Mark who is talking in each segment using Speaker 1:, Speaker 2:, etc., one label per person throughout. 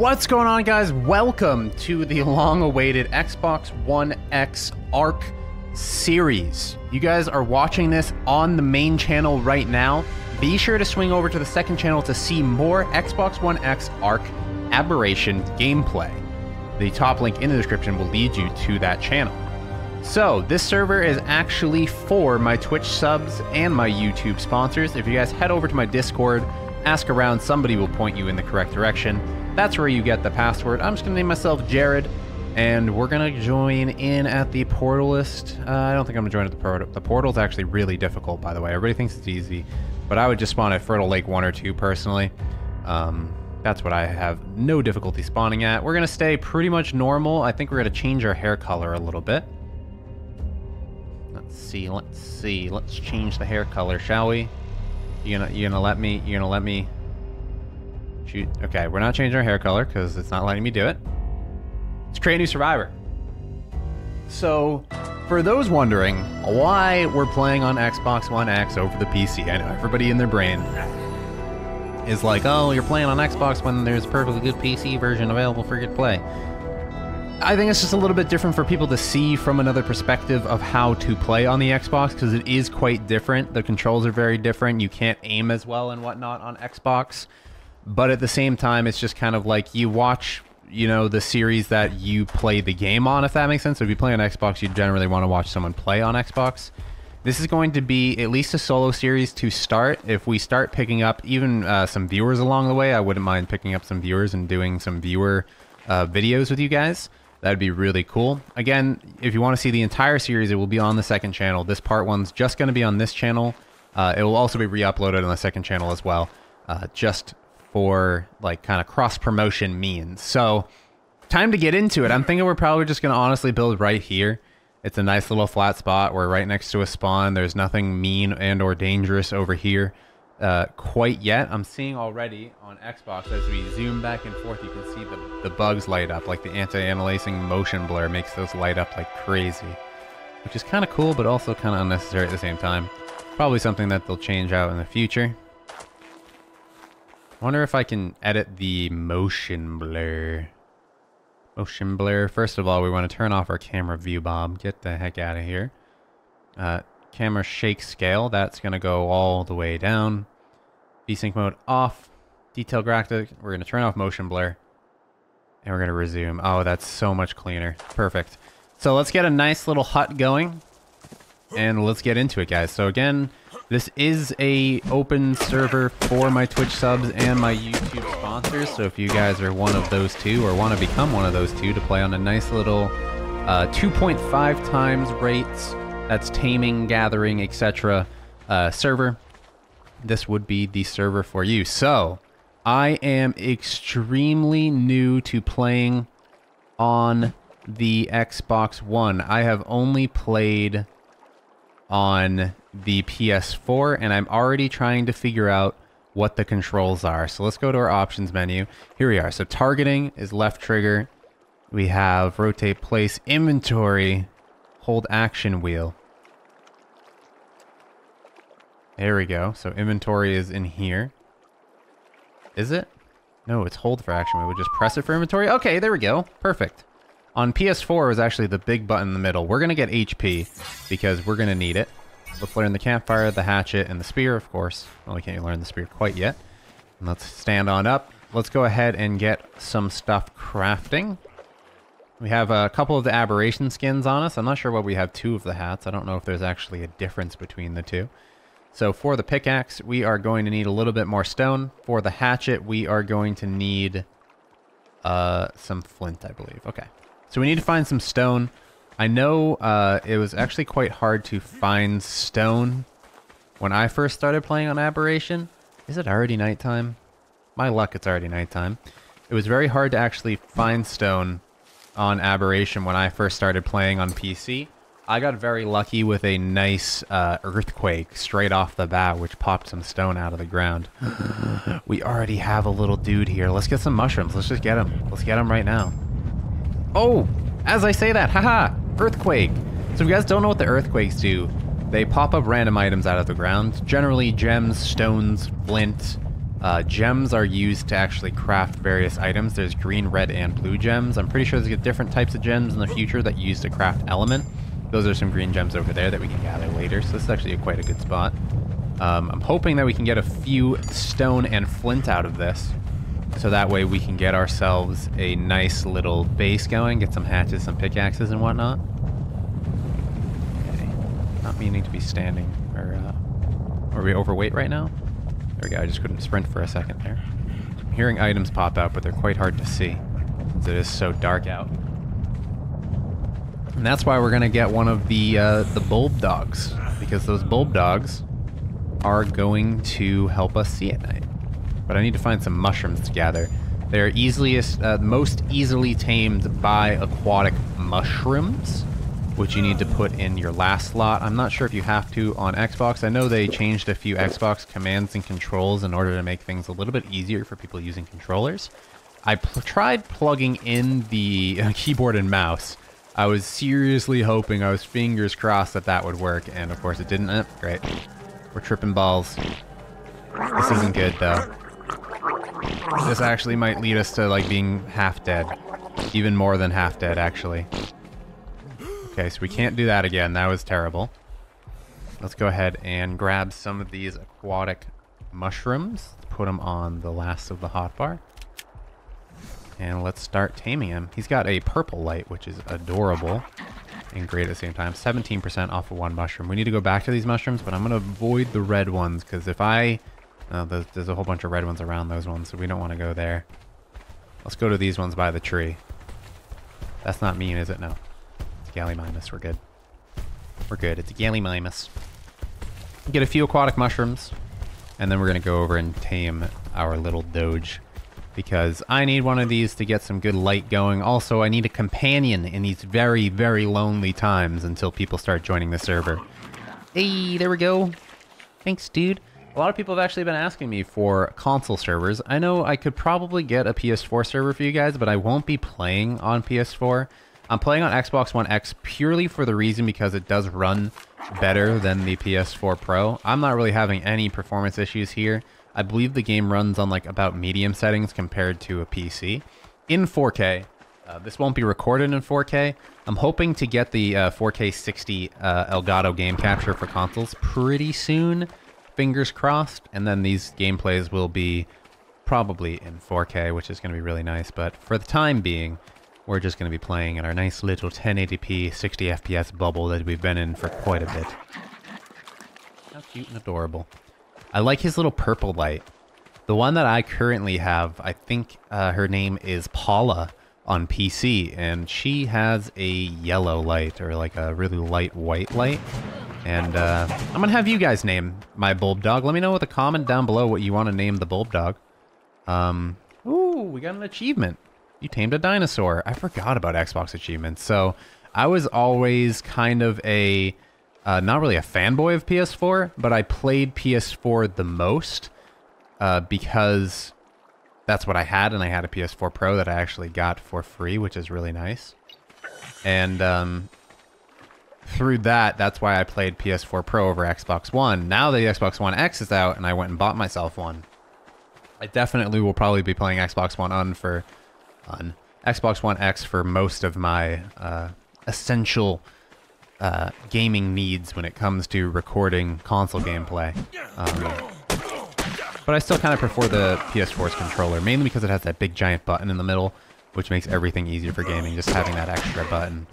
Speaker 1: What's going on, guys? Welcome to the long-awaited Xbox One X Ark series. You guys are watching this on the main channel right now. Be sure to swing over to the second channel to see more Xbox One X Ark Aberration gameplay. The top link in the description will lead you to that channel. So, this server is actually for my Twitch subs and my YouTube sponsors. If you guys head over to my Discord, ask around, somebody will point you in the correct direction. That's where you get the password. I'm just going to name myself Jared, and we're going to join in at the portalist. I don't think I'm going to join at the portal. The portal's actually really difficult, by the way. Everybody thinks it's easy, but I would just spawn at Fertile Lake 1 or 2 personally. That's what I have no difficulty spawning at. We're going to stay pretty much normal. I think we're going to change our hair color a little bit. Let's see. Let's change the hair color, shall we? You're gonna let me shoot. Okay, we're not changing our hair color because it's not letting me do it. Let's create a new survivor. So, for those wondering why we're playing on Xbox One X over the PC, I know everybody in their brain is like, oh, you're playing on Xbox when there's a perfectly good PC version available for you to play. I think it's just a little bit different for people to see from another perspective of how to play on the Xbox, because it is quite different. The controls are very different. You can't aim as well and whatnot on Xbox. But at the same time, it's just kind of like you watch, you know, the series that you play the game on, if that makes sense. So if you play on Xbox, you generally want to watch someone play on Xbox. This is going to be at least a solo series to start. If we start picking up even some viewers along the way, I wouldn't mind picking up some viewers and doing some viewer videos with you guys. That'd be really cool. Again, if you want to see the entire series, it will be on the second channel. This part one's just going to be on this channel. It will also be re-uploaded on the second channel as well, just for like kind of cross-promotion means. So, time to get into it. I'm thinking we're probably just going to honestly build right here. It's a nice little flat spot. We're right next to a spawn. There's nothing mean and or dangerous over here quite yet. I'm seeing already on Xbox, as we zoom back and forth, you can see the bugs light up. Like the anti-aliasing motion blur makes those light up like crazy, which is kind of cool, but also kind of unnecessary at the same time. Probably something that they'll change out in the future. I wonder if I can edit the motion blur. Motion blur. First of all, we want to turn off our camera view, Bob. Get the heck out of here. Camera shake scale. That's going to go all the way down. VSync mode off. Detail graphic. We're going to turn off motion blur. And we're going to resume. Oh, that's so much cleaner. Perfect. So let's get a nice little hut going. And let's get into it, guys. So again, this is a open server for my Twitch subs and my YouTube sponsors. So if you guys are one of those two, or want to become one of those two, to play on a nice little 2.5 times rates, that's taming, gathering, etc. Server, this would be the server for you. So I am extremely new to playing on the Xbox One. I have only played on the PS4, and I'm already trying to figure out what the controls are. So let's go to our options menu. Here we are. So targeting is left trigger. We have rotate, place, inventory, hold action wheel. There we go. So inventory is in here. Is it? No, it's hold for action wheel. We'll just press it for inventory. Okay, there we go. Perfect. On PS4 is actually the big button in the middle. We're going to get HP because we're going to need it. Let's learn the campfire, the hatchet, and the spear, of course. Well, we can't learn the spear quite yet. And let's stand on up. Let's go ahead and get some stuff crafting. We have a couple of the aberration skins on us. I'm not sure why we have 2 of the hats. I don't know if there's actually a difference between the 2. So for the pickaxe, we are going to need a little bit more stone. For the hatchet, we are going to need some flint, I believe. Okay. So we need to find some stone. I know it was actually quite hard to find stone when I first started playing on Aberration. Is it already nighttime? My luck, it's already nighttime. It was very hard to actually find stone on Aberration when I first started playing on PC. I got very lucky with a nice earthquake straight off the bat, which popped some stone out of the ground. We already have a little dude here. Let's get some mushrooms. Let's just get him. Let's get him right now. Oh, as I say that, haha, earthquake. So if you guys don't know what the earthquakes do, they pop up random items out of the ground. Generally gems, stones, flint, Gems are used to actually craft various items. There's green, red, and blue gems. I'm pretty sure there's different types of gems in the future that you use to craft element. Those are some green gems over there that we can gather later, so this is actually quite a good spot. I'm hoping that we can get a few stone and flint out of this, so that way we can get ourselves a nice little base going, get some hatchets, some pickaxes, and whatnot. Okay. Not meaning to be standing, or are we overweight right now? There we go, I just couldn't sprint for a second there. I'm hearing items pop out, but they're quite hard to see, since it is so dark out. And that's why we're gonna get one of the Bulbdogs, because those Bulbdogs are going to help us see at night. But I need to find some mushrooms to gather. They're most easily tamed by aquatic mushrooms, which you need to put in your last slot. I'm not sure if you have to on Xbox. I know they changed a few Xbox commands and controls in order to make things a little bit easier for people using controllers. I tried plugging in the keyboard and mouse. I was seriously hoping, I was fingers crossed that that would work, and of course it didn't. Great. We're tripping balls. This isn't good, though. This actually might lead us to, like, being half dead. Even more than half dead, actually. Okay, so we can't do that again. That was terrible. Let's go ahead and grab some of these aquatic mushrooms. Put them on the last of the hotbar. And let's start taming him. He's got a purple light, which is adorable and great at the same time. 17% off of one mushroom. We need to go back to these mushrooms, but I'm going to avoid the red ones, because if I... there's a whole bunch of red ones around those ones, so we don't want to go there. Let's go to these ones by the tree. That's not mean, is it? No. It's Gallimimus. We're good. We're good. It's a Gallimimus. Get a few aquatic mushrooms, and then we're going to go over and tame our little doge, because I need one of these to get some good light going. Also, I need a companion in these very, very lonely times until people start joining the server. Hey, there we go. Thanks, dude. A lot of people have actually been asking me for console servers. I know I could probably get a PS4 server for you guys, but I won't be playing on PS4. I'm playing on Xbox One X purely for the reason because it does run better than the PS4 Pro. I'm not really having any performance issues here. I believe the game runs on like about medium settings compared to a PC. In 4K. This won't be recorded in 4K. I'm hoping to get the 4K 60 Elgato game capture for consoles pretty soon. Fingers crossed. And then these gameplays will be probably in 4K, which is going to be really nice. But for the time being, we're just going to be playing in our nice little 1080p 60 FPS bubble that we've been in for quite a bit. How cute and adorable. I like his little purple light. The one that I currently have, I think her name is Paula on PC, and she has a yellow light, or like a really light white light. And I'm going to have you guys name my Bulbdog. Let me know with a comment down below what you want to name the Bulbdog. Ooh, we got an achievement. You tamed a dinosaur. I forgot about Xbox achievements. So I was always kind of a... not really a fanboy of PS4, but I played PS4 the most because that's what I had, and I had a PS4 Pro that I actually got for free, which is really nice. And through that, that's why I played PS4 Pro over Xbox One. Now the Xbox One X is out, and I went and bought myself one. I definitely will probably be playing Xbox One Xbox One X for most of my essential gaming needs when it comes to recording console gameplay. But I still kind of prefer the PS4's controller, mainly because it has that big giant button in the middle, which makes everything easier for gaming, just having that extra button.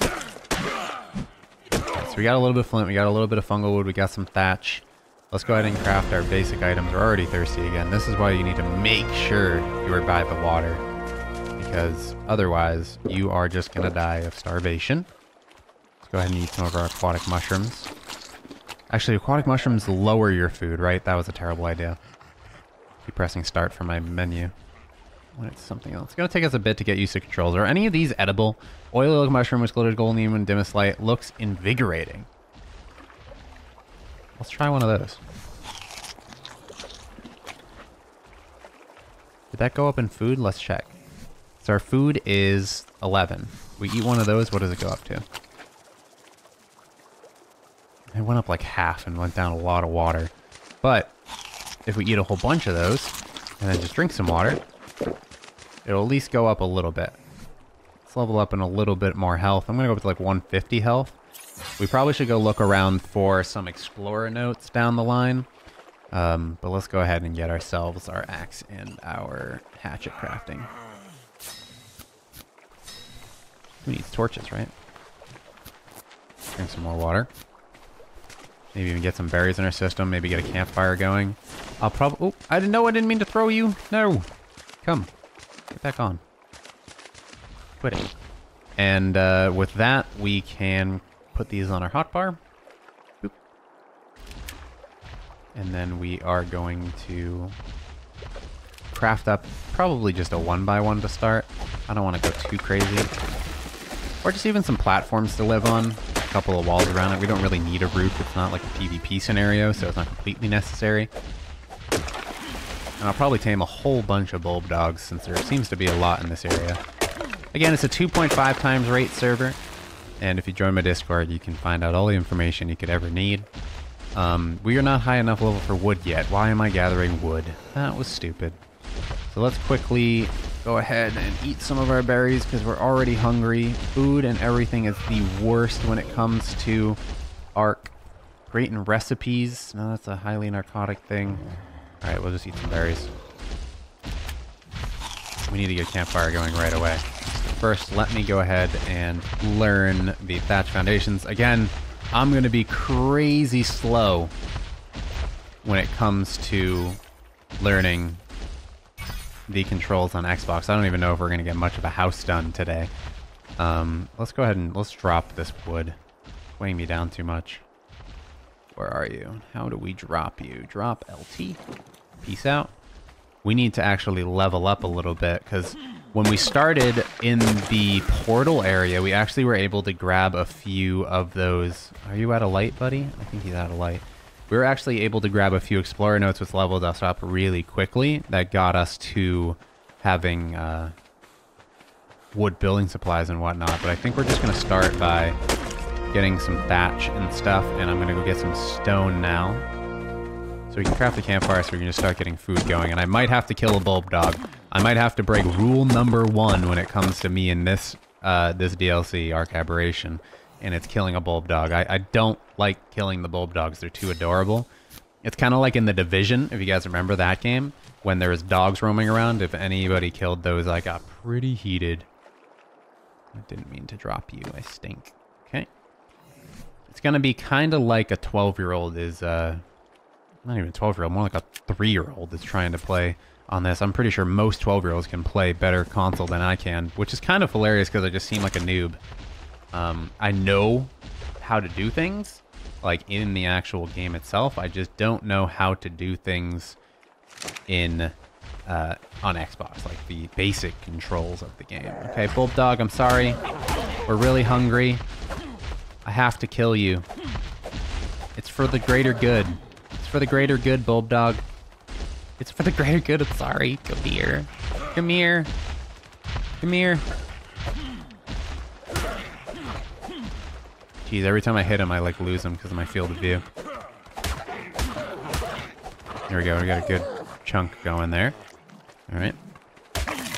Speaker 1: Okay, so we got a little bit of flint, we got a little bit of fungal wood, we got some thatch. Let's go ahead and craft our basic items. We're already thirsty again. This is why you need to make sure you are by the water, because otherwise you are just going to die of starvation. Go ahead and eat some of our aquatic mushrooms. Actually, aquatic mushrooms lower your food, right? That was a terrible idea. Keep pressing start for my menu. When it's something else. It's going to take us a bit to get used to controls. Are any of these edible? Oily oak mushroom with glittered golden and dimmest light looks invigorating. Let's try one of those. Did that go up in food? Let's check. So our food is 11. We eat one of those, what does it go up to? It went up like half and went down a lot of water. But if we eat a whole bunch of those, And then just drink some water. It'll at least go up a little bit. Let's level up in a little bit more health. I'm going to go up to like 150 health. We probably should go look around for some explorer notes down the line. But let's go ahead and get ourselves our axe and our hatchet crafting. Who needs torches, right? Drink some more water. Maybe even get some berries in our system. Maybe get a campfire going. I'll probably... Oh, I didn't mean to throw you. No. Come. Get back on. Quit it. And with that, we can put these on our hotbar. Boop. And then we are going to craft up probably just a 1x1 to start. I don't want to go too crazy. Or just even some platforms to live on. A couple of walls around it. We don't really need a roof. It's not like a PvP scenario, so it's not completely necessary. And I'll probably tame a whole bunch of Bulbdogs since there seems to be a lot in this area. Again, it's a 2.5 times rate server. And if you join my Discord, you can find out all the information you could ever need. We are not high enough level for wood yet. Why am I gathering wood? That was stupid. So let's quickly go ahead and eat some of our berries because we're already hungry. Food and everything is the worst when it comes to Ark. Great in recipes. No, that's a highly narcotic thing. Alright, we'll just eat some berries. We need to get a campfire going right away. First, let me go ahead and learn the thatch foundations. Again, I'm going to be crazy slow when it comes to learning the controls on Xbox. I don't even know if we're going to get much of a house done today. Let's go ahead and let's drop this wood. It's weighing me down too much. Where are you? How do we drop you? Drop LT. Peace out. We need to actually level up a little bit because when we started in the portal area, we actually were able to grab a few of those. Are you out of light, buddy? I think he's out of light. We were actually able to grab a few explorer notes which leveled us up really quickly. That got us to having wood building supplies and whatnot. But I think we're just going to start by getting some thatch and stuff. And I'm going to go get some stone now. So we can craft a campfire so we can just start getting food going. And I might have to kill a Bulbdog. I might have to break rule number 1 when it comes to me in this this DLC, Ark Aberration. And it's killing a Bulbdog. I don't like killing the Bulbdogs. They're too adorable. It's kind of like in The Division, if you guys remember that game, when there was dogs roaming around. If anybody killed those, I got pretty heated. I didn't mean to drop you. I stink. Okay. It's going to be kind of like a 12-year-old is... not even a 12-year-old, more like a 3-year-old is trying to play on this. I'm pretty sure most 12-year-olds can play better console than I can, which is kind of hilarious because I just seem like a noob. I know how to do things, like in the actual game itself. I just don't know how to do things in on Xbox, like the basic controls of the game. Okay, Bulbdog, I'm sorry. We're really hungry. I have to kill you. It's for the greater good. It's for the greater good, Bulbdog. It's for the greater good. I'm sorry. Come here. Come here. Come here. Jeez, every time I hit him, I like lose him because of my field of view. There we go. We got a good chunk going there. All right.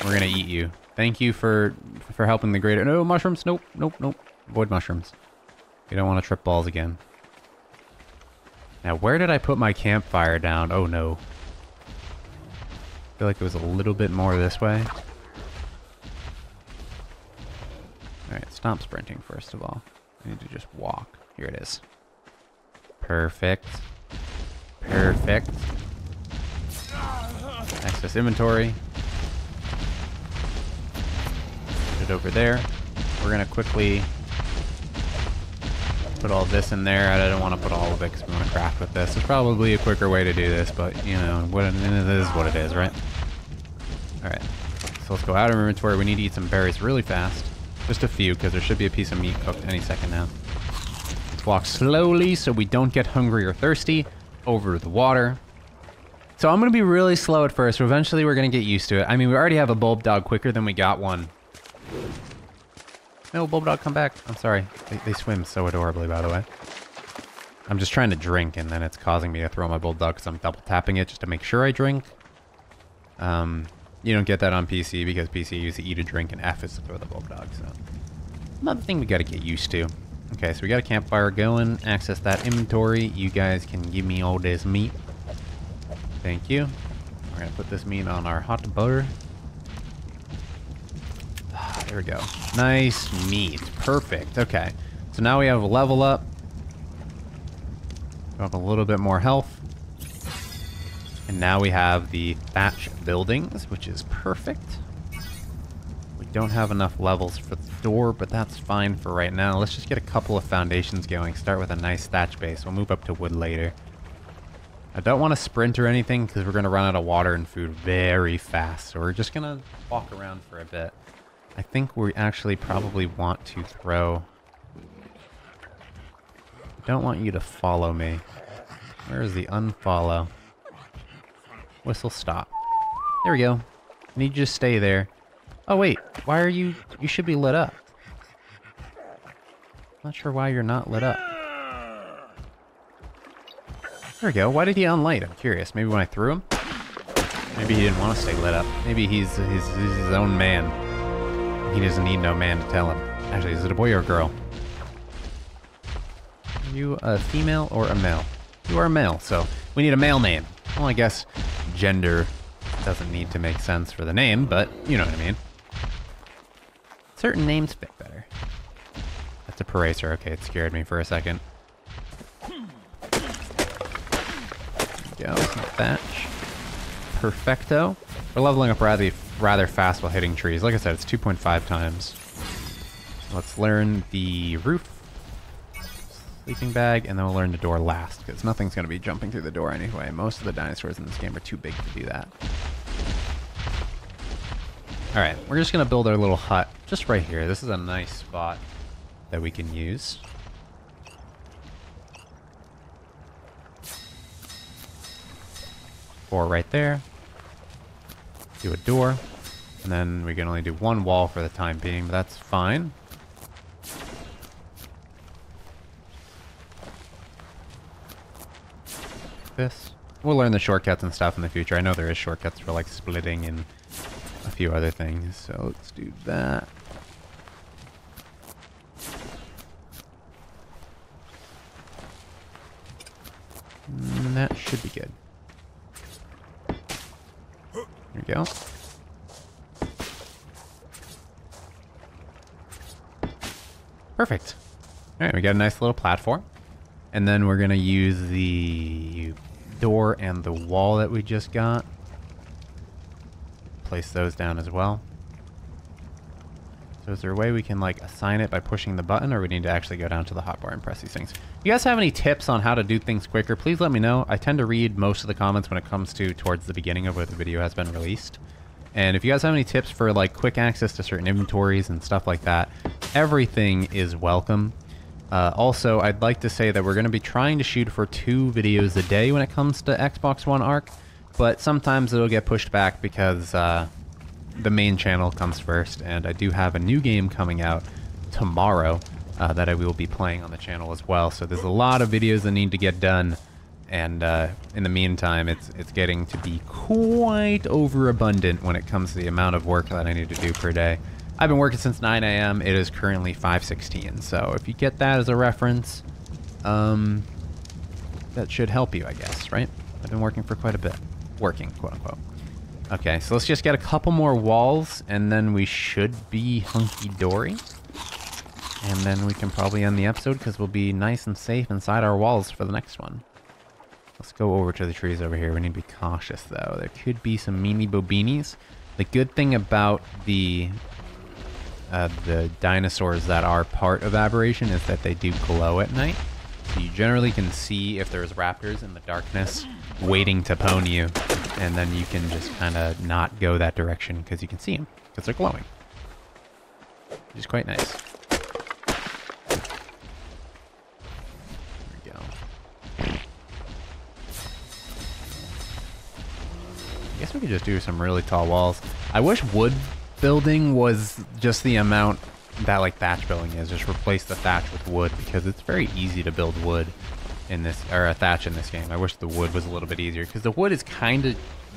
Speaker 1: We're gonna eat you. Thank you for helping the greater. No mushrooms. Nope. Nope. Nope. Avoid mushrooms. You don't want to trip balls again. Now, where did I put my campfire down? Oh no. I feel like it was a little bit more this way. All right. Stop sprinting first of all. I need to just walk. Here it is. Perfect. Perfect. Access inventory. Put it over there. We're going to quickly put all this in there. I don't want to put all of it because we want to craft with this. There's probably a quicker way to do this, but, you know, it is what it is, right? Alright. So let's go out of inventory. We need to eat some berries really fast. Just a few, because there should be a piece of meat cooked any second now. Let's walk slowly so we don't get hungry or thirsty over the water. So I'm going to be really slow at first, but eventually we're going to get used to it. I mean, we already have a Bulbdog quicker than we got one. No, Bulbdog, come back. I'm sorry. They swim so adorably, by the way. I'm just trying to drink, and then it's causing me to throw my Bulbdog because I'm double tapping it just to make sure I drink. You don't get that on PC because PC uses eat a drink and F is to throw the Bulbdog. So another thing we got to get used to. Okay, so we got a campfire going. Access that inventory. You guys can give me all this meat. Thank you. We're gonna put this meat on our hot butter. There we go. Nice meat. Perfect. Okay. So now we have a level up. We have a little bit more health. And now we have the thatch buildings, which is perfect. We don't have enough levels for the door, but that's fine for right now. Let's just get a couple of foundations going. Start with a nice thatch base. We'll move up to wood later. I don't want to sprint or anything because we're going to run out of water and food very fast. So we're just going to walk around for a bit. I think we actually probably want to throw... I don't want you to follow me. Where is the unfollow? Whistle stop. There we go. You need to just stay there. Oh wait, why are you... You should be lit up. Not sure why you're not lit up. There we go. Why did he unlight? I'm curious. Maybe when I threw him? Maybe he didn't want to stay lit up. Maybe he's his own man. He doesn't need no man to tell him. Actually, is it a boy or a girl? Are you a female or a male? You are a male, so we need a male name. Well, I guess gender doesn't need to make sense for the name, but you know what I mean. Certain names fit better. That's a paracer. Okay, it scared me for a second. There we go. Thatch. Perfecto. We're leveling up rather fast while hitting trees. Like I said, it's 2.5 times. Let's learn the roof. Sleeping bag, and then we'll learn the door last, because nothing's going to be jumping through the door anyway. Most of the dinosaurs in this game are too big to do that. Alright, we're just going to build our little hut just right here. This is a nice spot that we can use. 4 right there. Do a door. And then we can only do 1 wall for the time being, but that's fine. This. We'll learn the shortcuts and stuff in the future. I know there is shortcuts for like splitting and a few other things. So let's do that. And that should be good. There we go. Perfect. All right, we got a nice little platform. And then we're going to use the door and the wall that we just got. Place those down as well. So is there a way we can like assign it by pushing the button, or we need to actually go down to the hotbar and press these things? If you guys have any tips on how to do things quicker, please let me know. I tend to read most of the comments when it comes to towards the beginning of where the video has been released. And if you guys have any tips for like quick access to certain inventories and stuff like that, everything is welcome. Also, I'd like to say that we're going to be trying to shoot for 2 videos a day when it comes to Xbox One Ark, but sometimes it'll get pushed back because the main channel comes first, and I do have a new game coming out tomorrow that I will be playing on the channel as well. So there's a lot of videos that need to get done, and in the meantime, it's getting to be quite overabundant when it comes to the amount of work that I need to do per day. I've been working since 9 a.m. It is currently 5:16, so if you get that as a reference, that should help you, I guess, right? I've been working for quite a bit. Working, quote-unquote. Okay, so let's just get a couple more walls, and then we should be hunky-dory. And then we can probably end the episode, because we'll be nice and safe inside our walls for the next one. Let's go over to the trees over here. We need to be cautious, though. There could be some meanie bobinis. The good thing about the dinosaurs that are part of Aberration is that they do glow at night. So you generally can see if there's raptors in the darkness waiting to pwn you, and then you can just kind of not go that direction because you can see them because they're glowing, which is quite nice. There we go. I guess we could just do some really tall walls. I wish wood building was just the amount that like thatch building is. Just replace the thatch with wood, because it's very easy to build wood. in this, or a thatch in this game. I wish the wood was a little bit easier, because the wood is kind of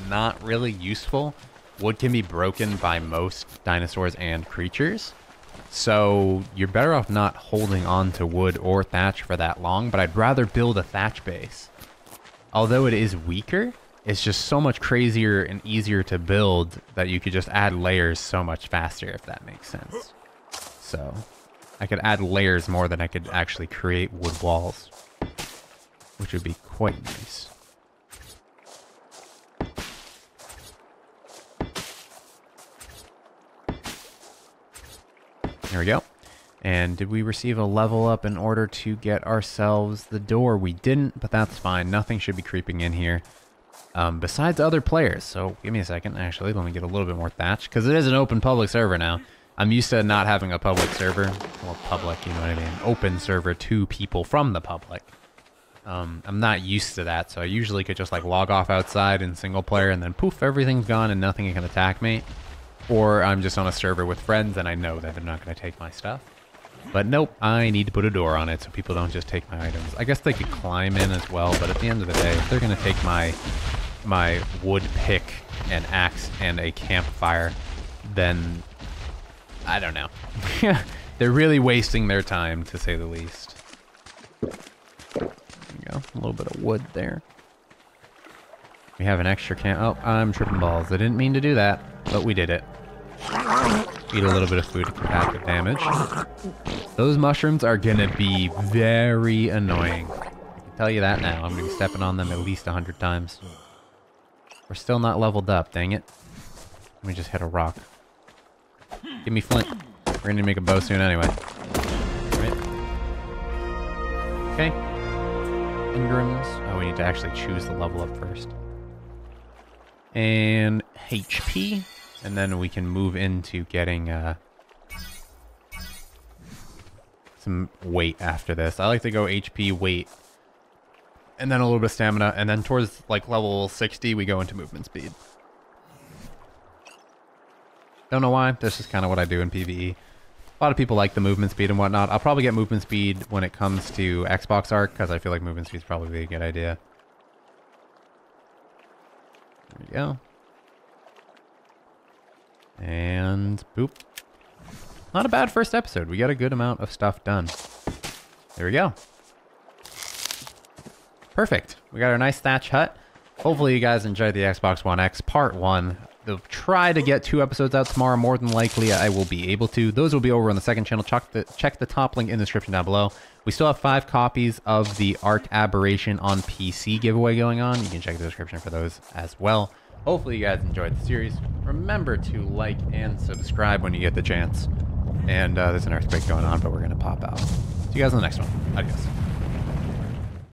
Speaker 1: not really useful. Wood can be broken by most dinosaurs and creatures, so you're better off not holding on to wood or thatch for that long, but I'd rather build a thatch base. Although it is weaker, it's just so much crazier and easier to build that you could just add layers so much faster, if that makes sense. So I could add layers more than I could actually create wood walls, which would be quite nice. There we go. And did we receive a level up in order to get ourselves the door? We didn't, but that's fine. Nothing should be creeping in here besides other players. So give me a second. Actually, let me get a little bit more thatch, because it is an open public server now. I'm used to not having a public server. Well, public, you know what I mean? Open server to people from the public. I'm not used to that, so I usually could just like log off outside in single player and then poof, everything's gone and nothing can attack me. Or I'm just on a server with friends and I know that they're not going to take my stuff. But nope, I need to put a door on it so people don't just take my items. I guess they could climb in as well, but at the end of the day, if they're going to take my wood pick and axe and a campfire, then I don't know. They're really wasting their time, to say the least. There you go, a little bit of wood there. We have an extra camp. Oh, I'm tripping balls. I didn't mean to do that, but we did it. Eat a little bit of food to combat the damage. Those mushrooms are gonna be very annoying. I can tell you that now. I'm gonna be stepping on them at least 100 times. We're still not leveled up, dang it. Let me just hit a rock. Give me flint. We're gonna make a bow soon anyway. Right. Okay. Engrams. Oh, we need to actually choose the level up first. And HP. And then we can move into getting some weight after this. I like to go HP, weight, and then a little bit of stamina. And then towards like level 60, we go into movement speed. Don't know why. That's just kind of what I do in PvE. A lot of people like the movement speed and whatnot. I'll probably get movement speed when it comes to Xbox Ark, because I feel like movement speed is probably a good idea. There we go. And boop. Not a bad first episode. We got a good amount of stuff done. There we go. Perfect. We got our nice thatch hut. Hopefully you guys enjoyed the Xbox One X Part 1. They'll try to get 2 episodes out tomorrow. More than likely, I will be able to. Those will be over on the second channel. Check the top link in the description down below. We still have 5 copies of the Ark Aberration on PC giveaway going on. You can check the description for those as well. Hopefully you guys enjoyed the series. Remember to like and subscribe when you get the chance. And there's an earthquake going on, but we're going to pop out. See you guys in the next one. Adios.